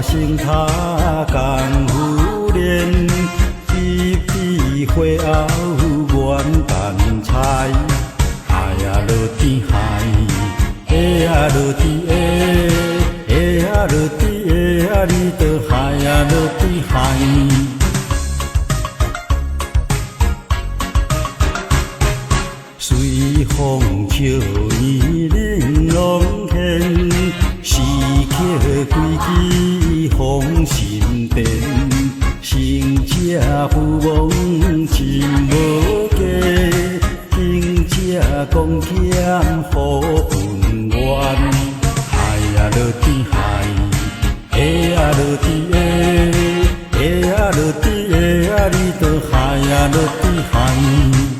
生他共夫人，一枝花后愿等菜。哎呀，落天海，哎呀，落天哎，哎呀，落天哎呀，你倒海呀，落天海。随风笑意玲珑现，诗曲归去风心电。成者富翁真无价，贫者讲俭好分冤。哎呀，落天海，哎呀，落天哎，哎呀，落天哎呀，你倒海呀，落天海。